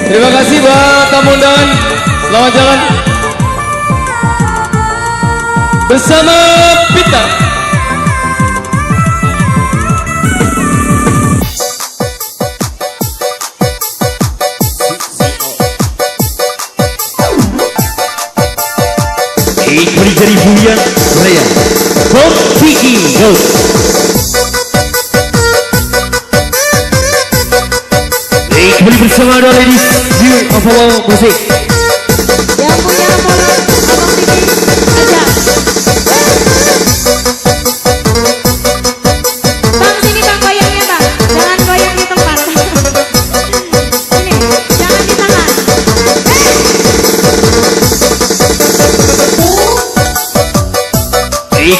Terima kasih buat tamu undangan. Selamat jalan bersama Pita. Kembali dari Bulian Raya Bob Tiki Go. Kembali bersama The Ladies View of Our Music. Yang punya nomor Abang Tiki aja. Bang sini bang goyangnya bang, jangan goyang di tempat. Sini, jangan di tangan.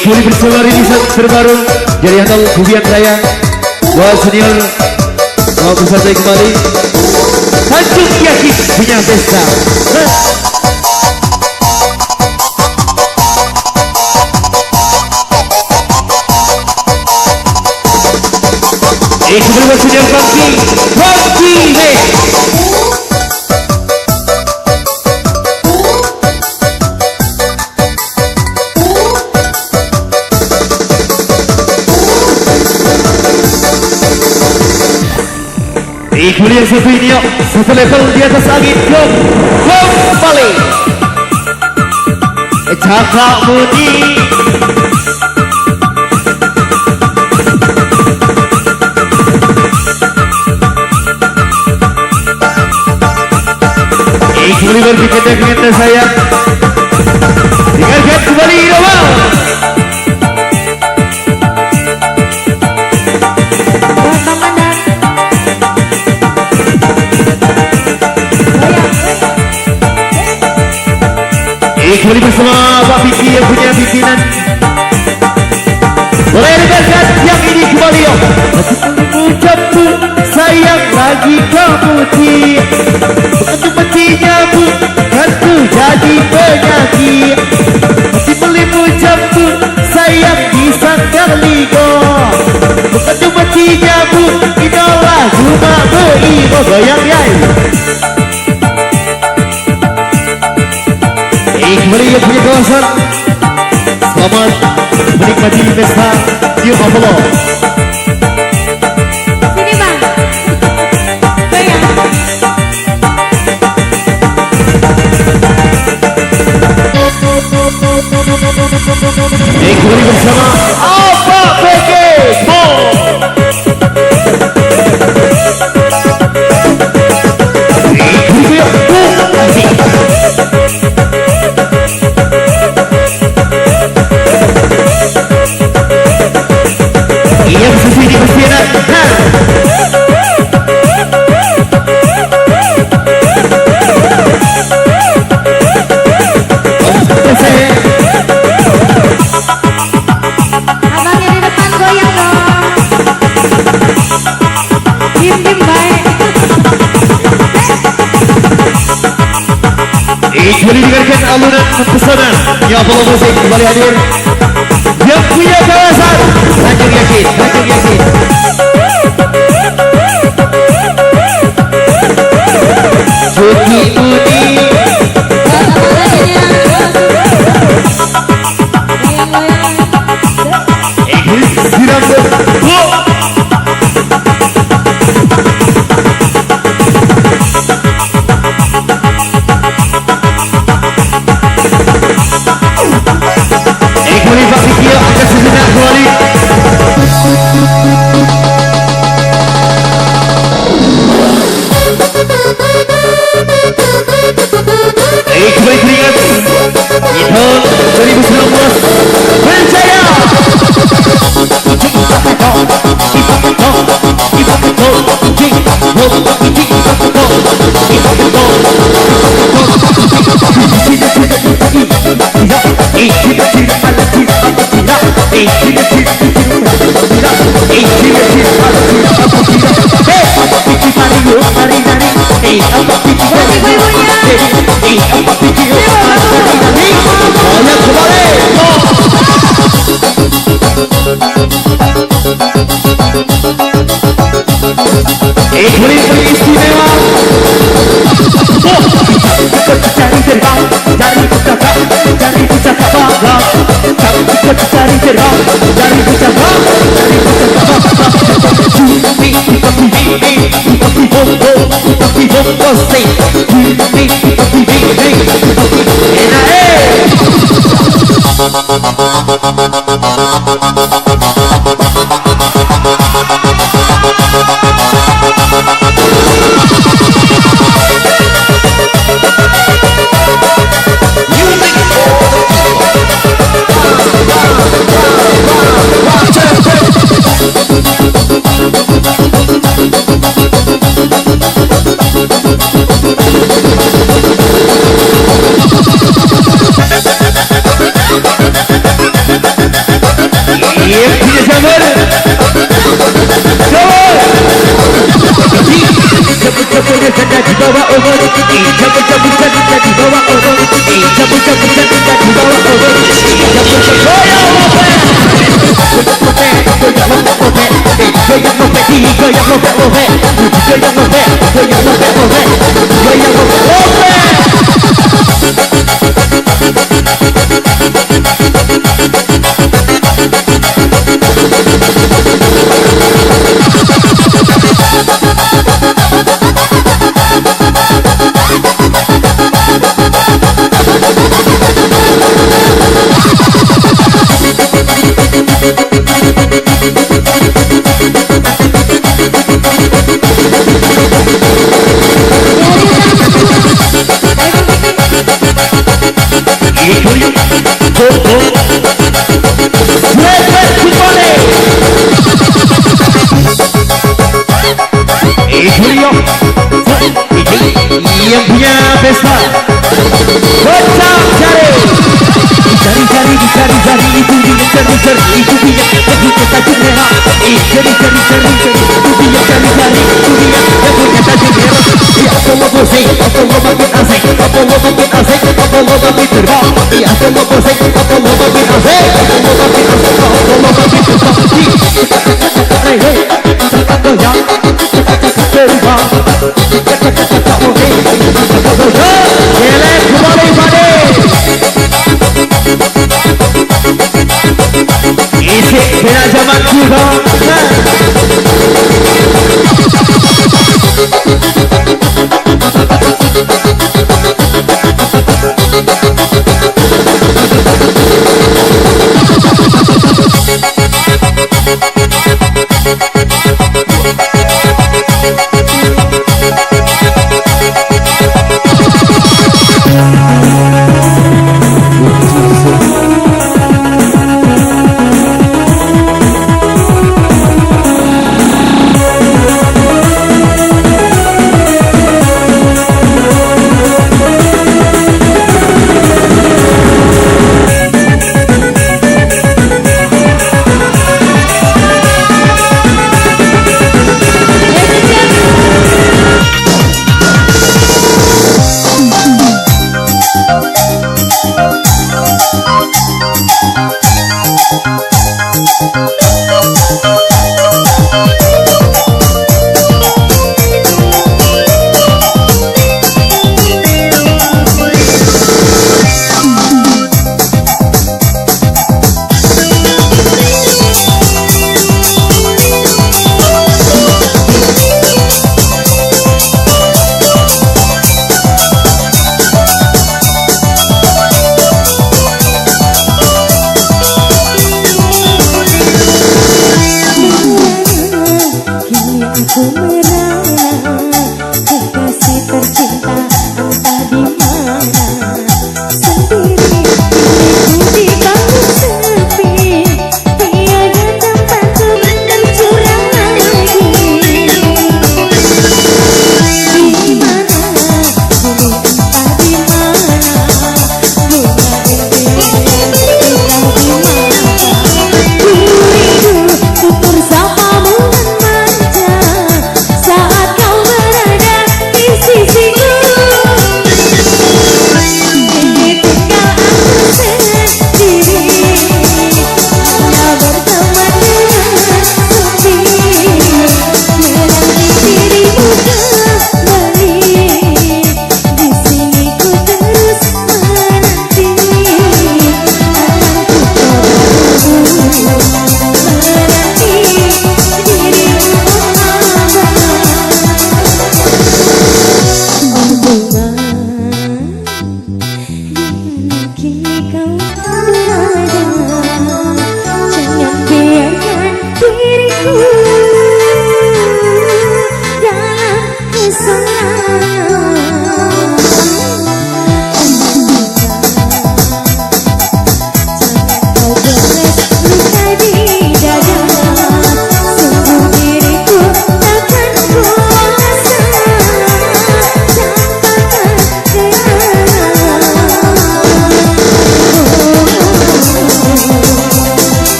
Kembali bersama rilisan terbaru dari Handal Bulian Raya buat senior mau bersatu kembali. Tanjung Yakin punya pesta. Kembali buat senior Funky Mix. Kemudian satu ini yuk, satu level di atas angin. Kembali Cakak Mudi. Kembali berpikir-pikir saya. Dengarkan kembali Romal. Kembali bersama Pak Vicky yang punya pimpinan. Boleh dengarkan yang ini kembali yuk. Ucapku sayang lagi kamu cium. Untuk mencinya bukan ku jadi penyakit. Masih melimu ucapku sayang di sangkar ligo. Bukan untuk mencinya bu, inolah cuma beimo. Goyang ya. Kembali yang punya kawasan. Selamat menikmati pesta New Buffalo. Sini bang, goyang. Kembali bersama Apa PG Ball. Abangnya di depan goyang dong. Diem baik. Kembali dengarkan alunan pesona New Buffalo Musik kembali hadir. Yang punya kawasan Tanjung Yakin. Cuti Udi. Kembali Pak Vicky akan sejenak kembali. Paling istimewa. Cari terbang, cari pusaka, cari pusaka bangga. Cari terbang, cari pusaka, cari pusaka bangga. Papi bongo say, papi yang punya pesta Bocah cari itu dia cari itu dia yang punya tajuk merah cari itu dia cari itu dia yang punya tajuk merah dia semua pusing apa lo makin asik apa lo makin terbang dia semua pusing apa lo makin asik apa lo makin terbang terbang isi bina zaman juga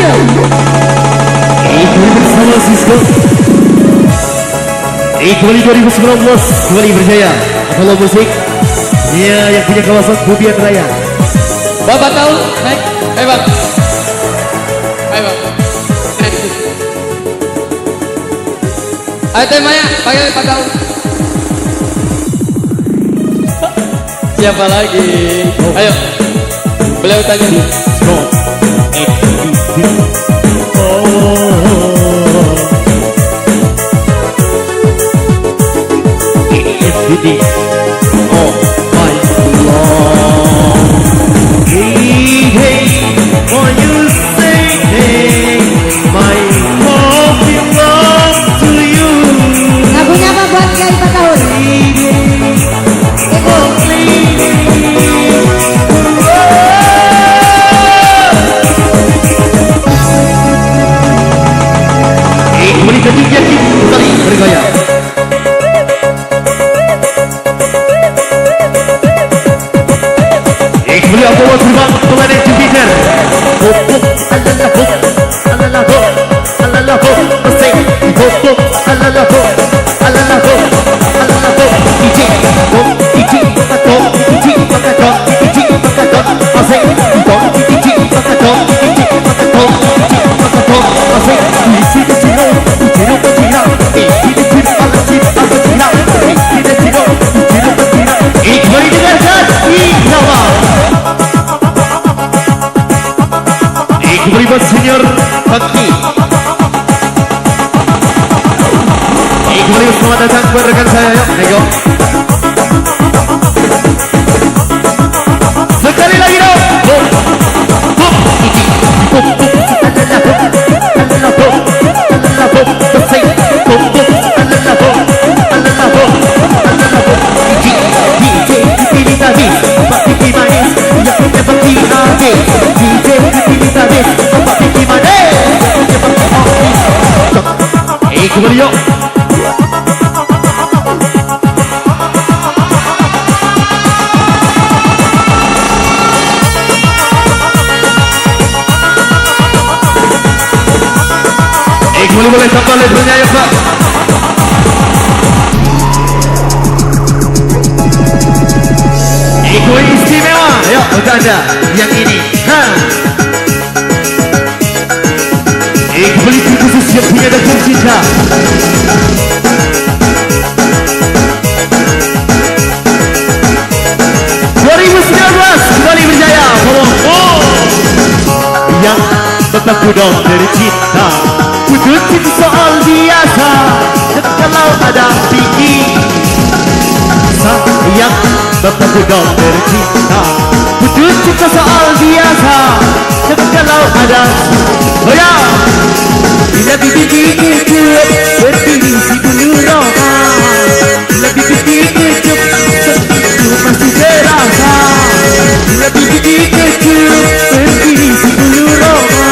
Ayo. Kembali bersama Sisko. Kembali 2019 kembali berjaya. Kalau musik, ya yang punya kawasan Bubian Raya. Bapak tahu? Naik. Ayo bang. Ayo bang. Ayo Teh Maya, panggil Pak tahu. Siapa lagi? Ayo. Beliau tanya. Oh my Lord. Hey, hey, when you say hey, my heart belongs to you. Lagunya apa buat Kiai Pak Tahun? Kembali ke dunia kita kembali bergaya. Kembali apa terbang pengadil Jupiter. Kembali buat senior Bakti. Kembali selamat datang buat rekan saya, yuk, nego. Sekali lagi dong. Kembali yuk. Kembali boleh kapal levelnya ya Pak. Kembali istimewa. Yuk untuk anda yang ini. Kembali khusus yang punya dasar cinta. Kembali berjaya. Yang tetap mudah dari cinta. Putus cinta soal biasa. Dan kalau ada tinggi sayang tetap mudah dari cinta. Putus cinta soal biasa. Dan kalau ada lebih tinggi kecup berdiri si bulu roma. Lebih tinggi kecup itu masih terasa. Lebih tinggi kecup berdiri si bulu roma.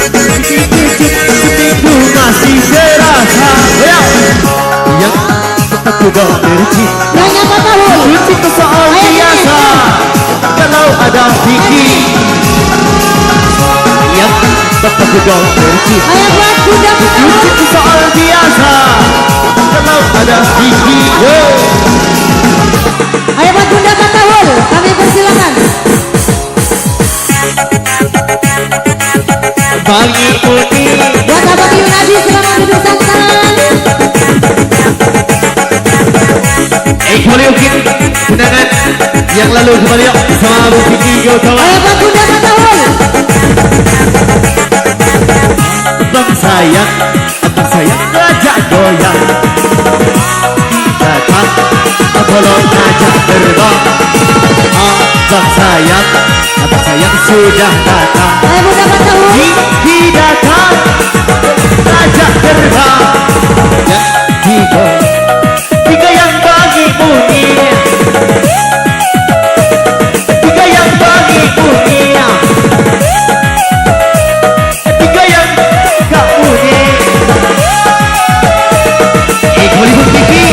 Lebih tinggi kecup itu masih terasa. Yang tetap mudah bercinta. Nanya Pak Tahun. Cinta soal biasa. Kalau ada tinggi yang tetap mudah bercinta. Ayo buat Bunda Pak Tahun. Cinta soal biasa. Kalau ada tinggi. Ayo buat Bunda Pak Tahun. Kami persilakan. Bagi Uni. Buat Abang Yunadi selamat duduk santai. Kembali ukit kenangan yang lalu kembali yuk sama Bu Kiki Gautama. Ayo buat Bunda Pak Tahun. Abang sayang ngajak goyang. Datang tolong ngajak terbang. Abang sayang sudah datang. Ayo Bunda Pak Tahun. Kiki datang ngajak terbang. Tiga yang bagi Uni. Tiga yang bagi Uni. Tiga yang gak Uni. Kembali Bu Kiki.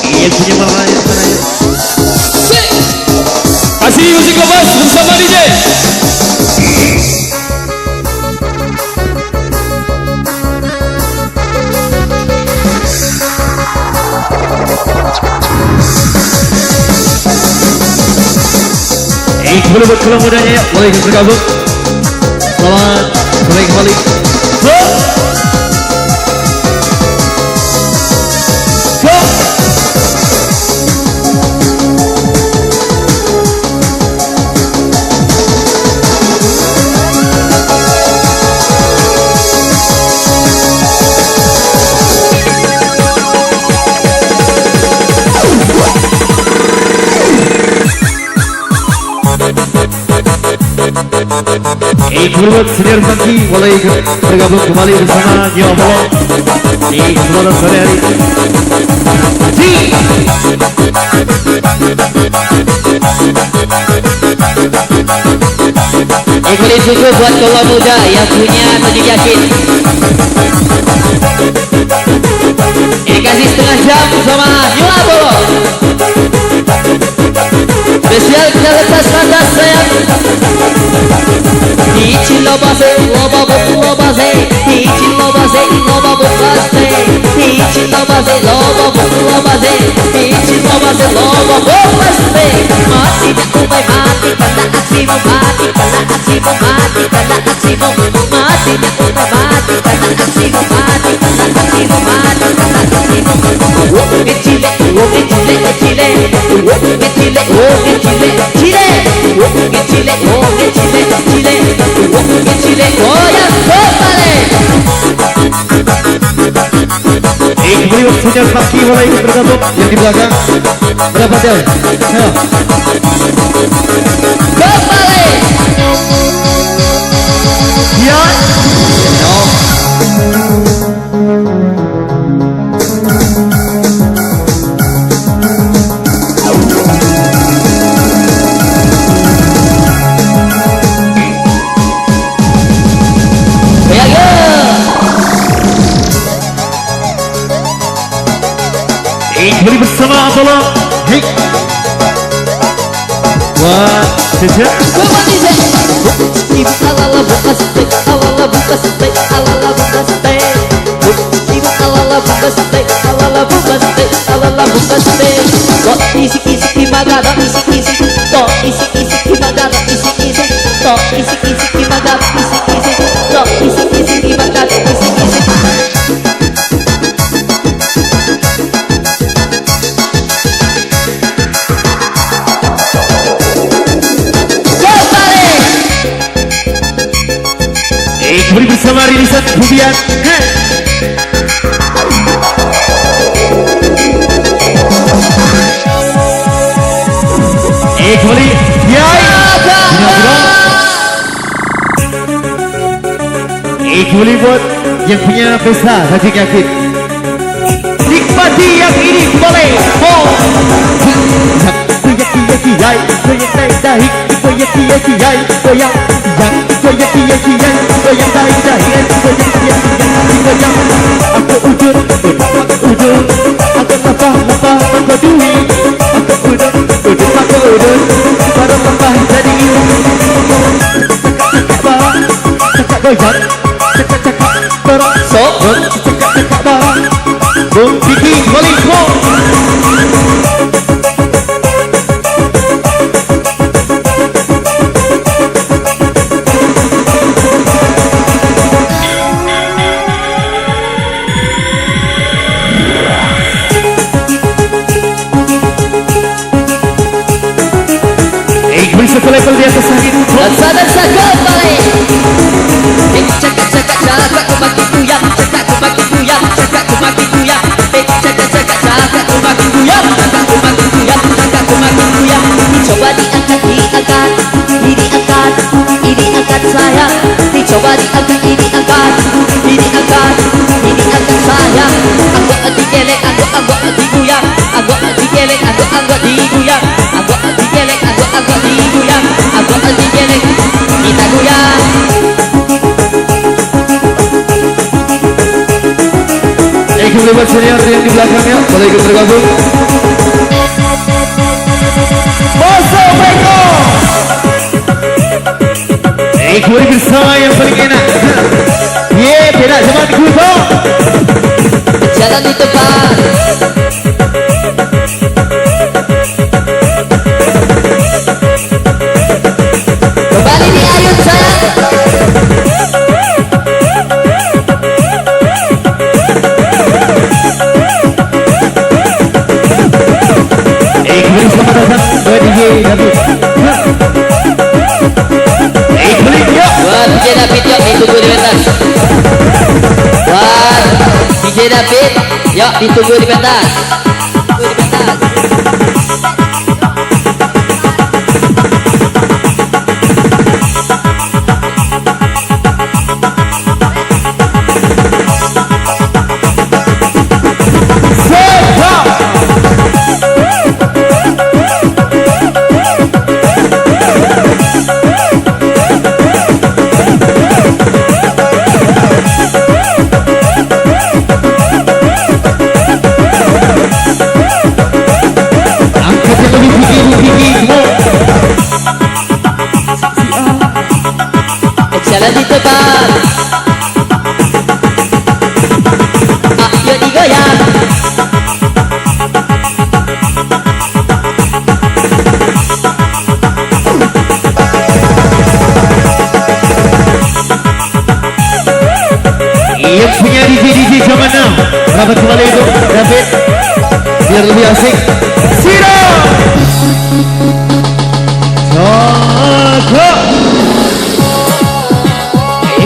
Yang punya malah Gobas bersama DJ. Kembali buat kalau mudanya ya, boleh bergabung. Selamat boleh kembali. Go! Go! Buat senior Santi boleh bergabung kembali bersama Nyo Bolong di kesempatan sore hari. Ikutin susu buat cowok muda yang punya tujuh yakin. Ini kasih setengah jam bersama Nyola Bolong. Spesial kita lepas landas sayang. Dici lobase, loba lobase, dici lobase, loba lobase, dici lobase, loba lobase, dici lobase, loba lobase. Mati nak umai mati karena aksimu, mati karena aksimu, mati karena aksimu, mati nak umai mati karena aksimu, mati karena aksimu, mati karena aksimu. Kecile, kecile, kecile, kecile, kecile, kecile, kecile, kecile, kecile. Kecile goyang kembali. Kembali buat senior Santi boleh ikut bergabung yang di belakang. Berapa jam? Ayo. Kembali. Ya. Kembali bersama Apollo. Hei. Wah, sejak. Ibu alala buka steak, alala buka steak, alala buka steak. Ibu alala buka steak, alala buka steak, alala buka steak. Kok isi-isi gimana, isi-isi. Kok isi-isi gimana, isi-isi. Kok isi-isi gimana, isi-isi. Kok isi-isi gimana, isi-isi. Kembali bersama rilisan Bubian. Kembali Yai. Kembali buat yang punya pesta Haji Yakin. Nikmati yang ini boleh. Oh. Yaki yai, goyang dahi, goyang yaki yai, goyang yang goyang yaki yai, goyang dahi, goyang aku ujur, aku apa aku duwi, aku ujur, baru apa jadi cakap goyang, cakap barang, cakap barang, bung Diki balik bung. Satu level di atas lagi. Dansa kembali. Cakap kembali kuyang, cakap kembali kuyang, cakap kembali kuyang. Cakap kembali kuyang, cakap kembali kuyang, cakap kembali kuyang. Dicoba diangkat, ini angkat sayang. Dicoba diangkat, ini angkat sayang. Anggok digelek, anggok diguyang, anggok digelek, anggok diguyang, anggok digelek, anggok diguyang, anggok digelek, kita goyang. Kembali buat senior yang di belakangnya boleh ikut bergabung. Boso Beko. bersama yang paling enak. Ye, tidak zaman kudo. Jalan di depan. Kembali di ayun sayang. Kembali selamat datang buat DJ David. Kembali yuk. Buat DJ David yuk ditunggu di pentas. Buat DJ David yuk ditunggu di pentas. Tunggu di pentas. Jalan di depan. Ayo digoyang. Yang punya DJ zaman now. Rapat kembali itu David. Biar lebih asik. Siro. Cokok.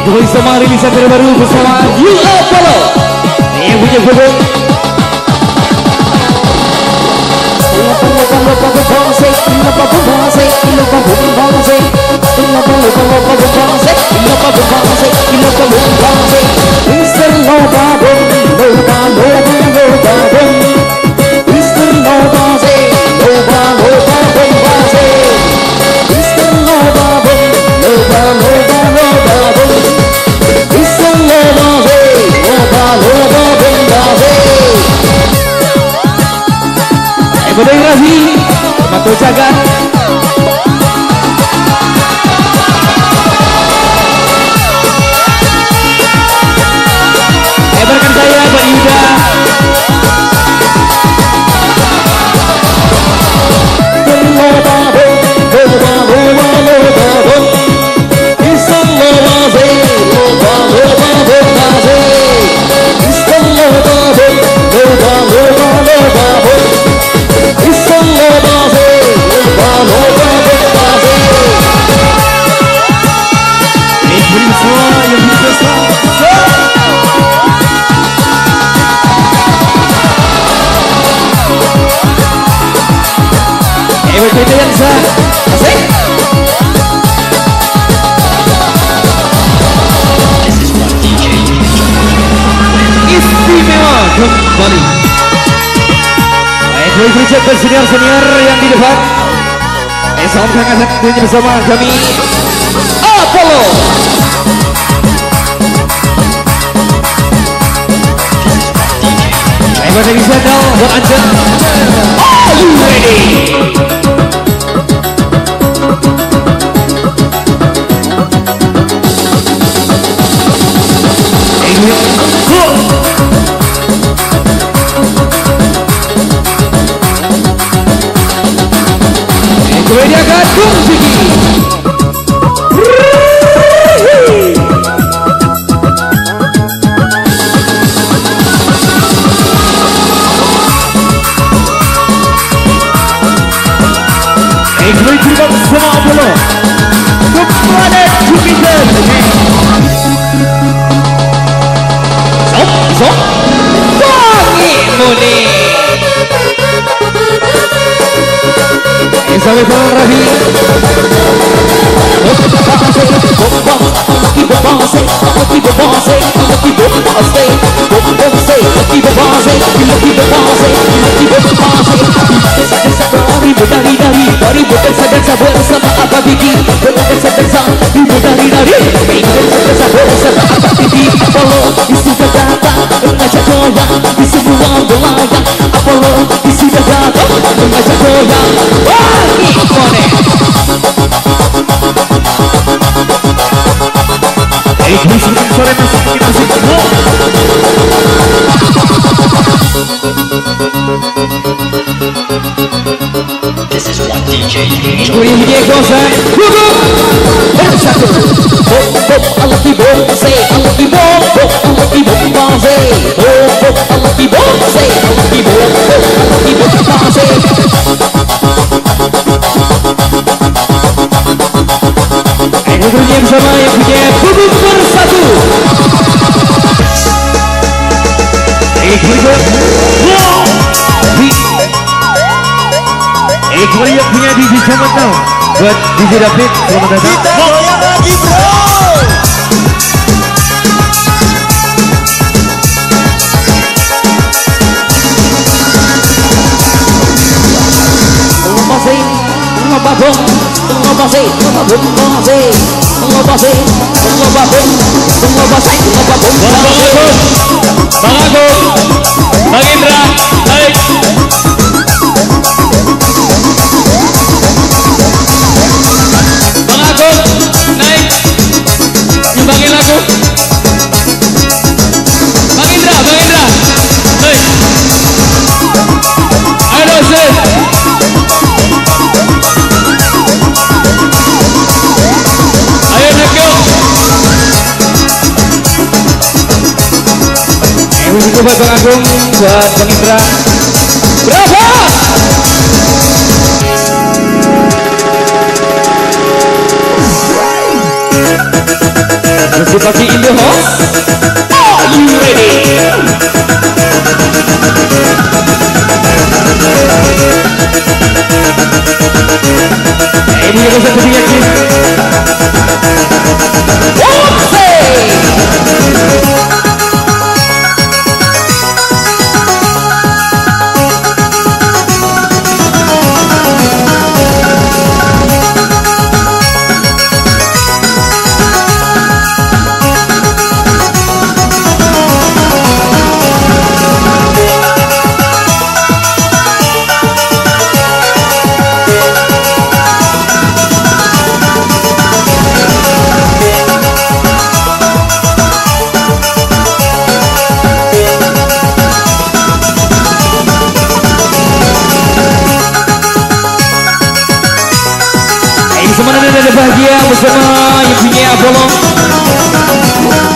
Kembali sama rilisan terbaru bersama You Apollo. Yang punya gubung. Fotografi Matu Jagat. Hebarkan saya Pak Yuda. Istimewa kembali. Baik, berikut ke senior-senior yang di depan. Salam hangat tentunya bersama kami Apollo. Baik, pada bisa tahu buat anda. Are you ready? Kemudian Gadung Sigi. Kembali juga bersama Apollo. Kepada Jupiter. Sok. Wangi muni. Sampai Bang Rafi. sore masuk kita masuk. This is one DJ. Kuih DJ Kosan. Satu. Bom bom Allah di bom say Allah di bom bom Allah di bom say bom bom Allah di bom say Allah di bom bom Allah di bom say. Ini bunyi bersama yang punya Bubuk Bersatu. Kembali yang punya DJ Selamat Now buat DJ David, selamat datang. Kita goyang lagi bro. Ngobase, ngobabong, ngobase, ngobabong, ngobase, ngobase, ngobabong, ngobase, ngobabong, Bang Agung, Bang Indra, naik. Bang Agung, naik. Nyumbangin lagu. Bang Indra, naik. Ayo dosen. Ayo Neko. Musik buat Bang Agung, buat Bang Indra. Berapa? Musik pagi in the house. Are you ready? Ini yang saya punya Kim. Semua ada bahagia bersama yang punya Apollo.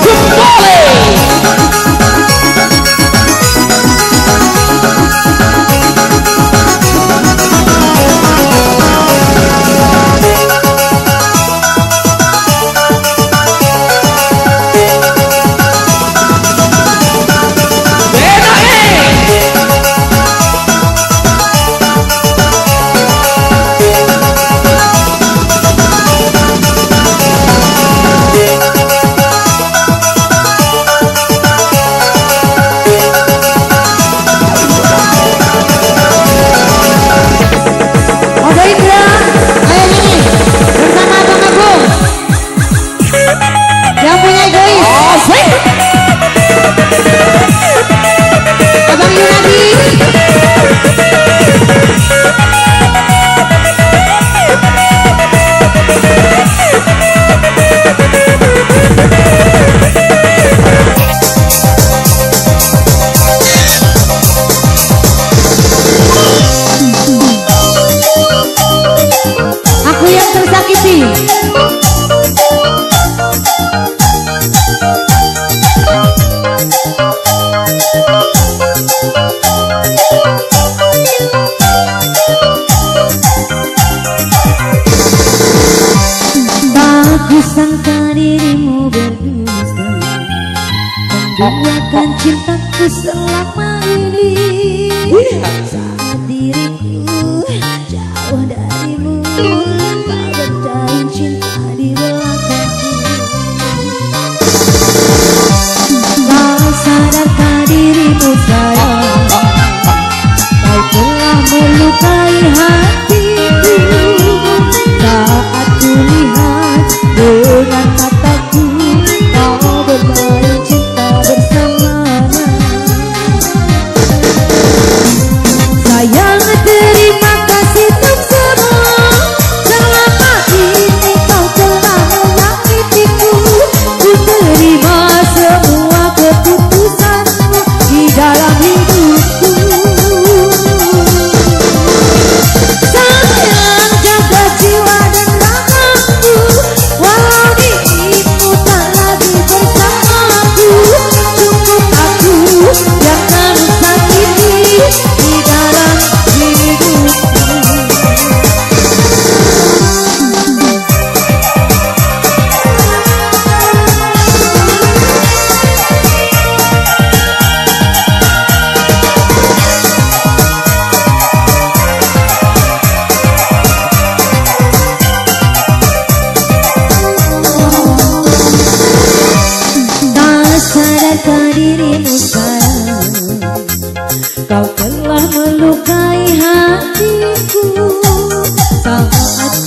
Kembali. Menduakan cintaku selama ini. Saat diriku jauh darimu, kau berdaun cinta di belakangku. Kau sadarkah dirimu sayang, kau telah melukai hatiku. Saat kulihat dengan mataku, kau bermain cinta bersamanya.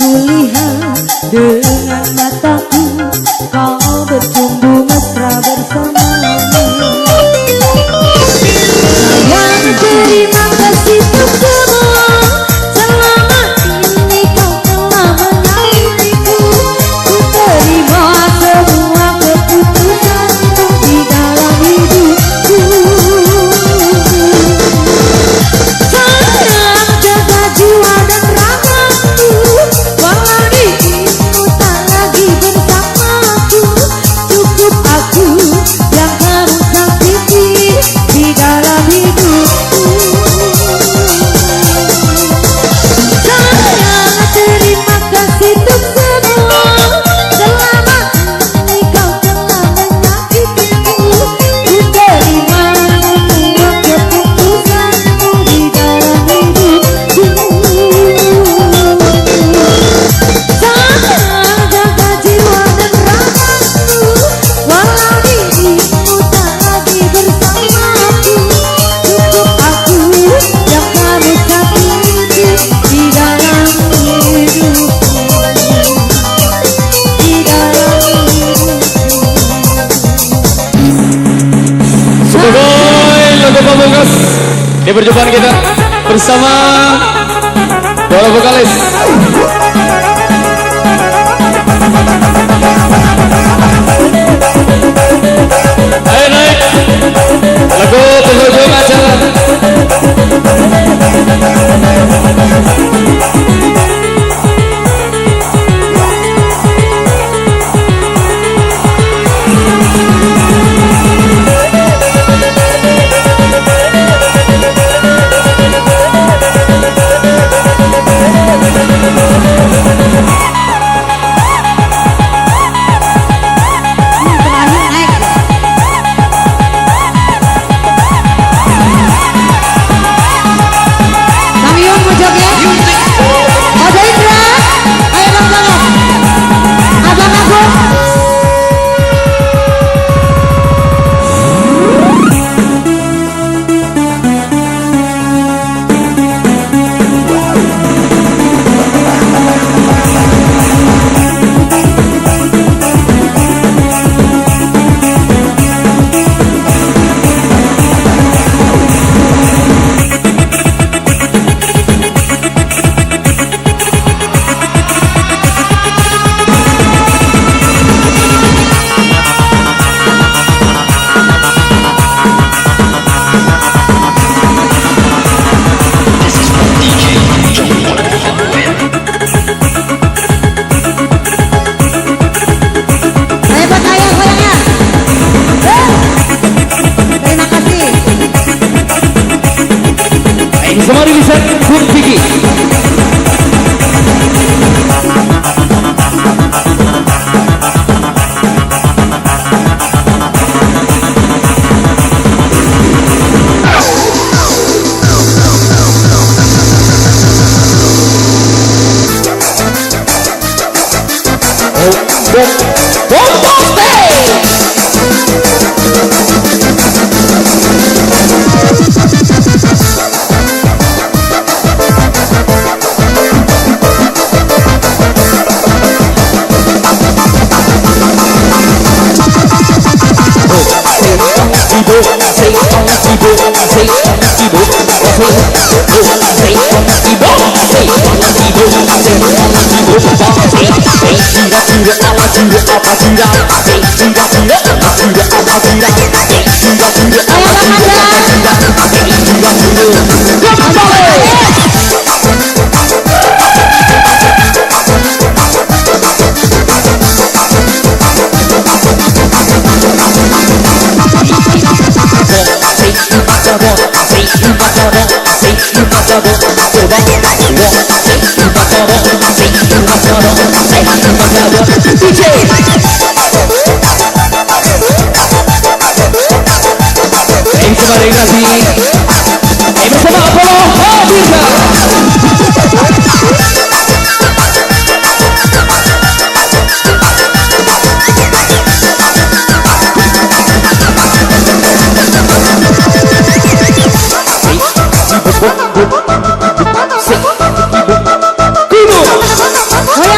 kulihat dengan mataku, kau bertumbuh mesra bersamamu. Sayang, terima kasih untuk semua. Selama ini kau telah menyayangiku. Ku terima semua keputusanmu di dalam hidupku. Sayang, jaga jiwa dan ragaku, walau dirimu tak lagi bersamaku. Cukup aku yang kamu sakiti di dalam hidupku. Sayang, terima kasih untuk semua. Selama ini kau telah menyakitiku. Ku terima semua keputusanmu di dalam hidupku. Sayang, jaga jiwa dan ragaku, walau dirimu tak lagi bersamaku. Cukup aku yang kamu sakiti di dalam hidupku. Di dalam hidupku. Sebagai lagu pamungkas di perjumpaan kita bersama para vokalis. Ayo naik lagu penghujung acara. Samyun pojok ya. Mas Indra, ayo dong tolong. Abang Agung. This is one DJ you don't want to fuck with. Hebat ayah goyangnya. Terima kasih. Ini semua rilisan Bung Vicky. Bersama Apollo Habisa. Kuno.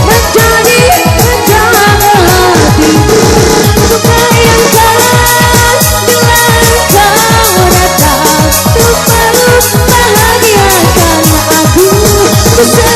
Menjadi penjaga hati. Você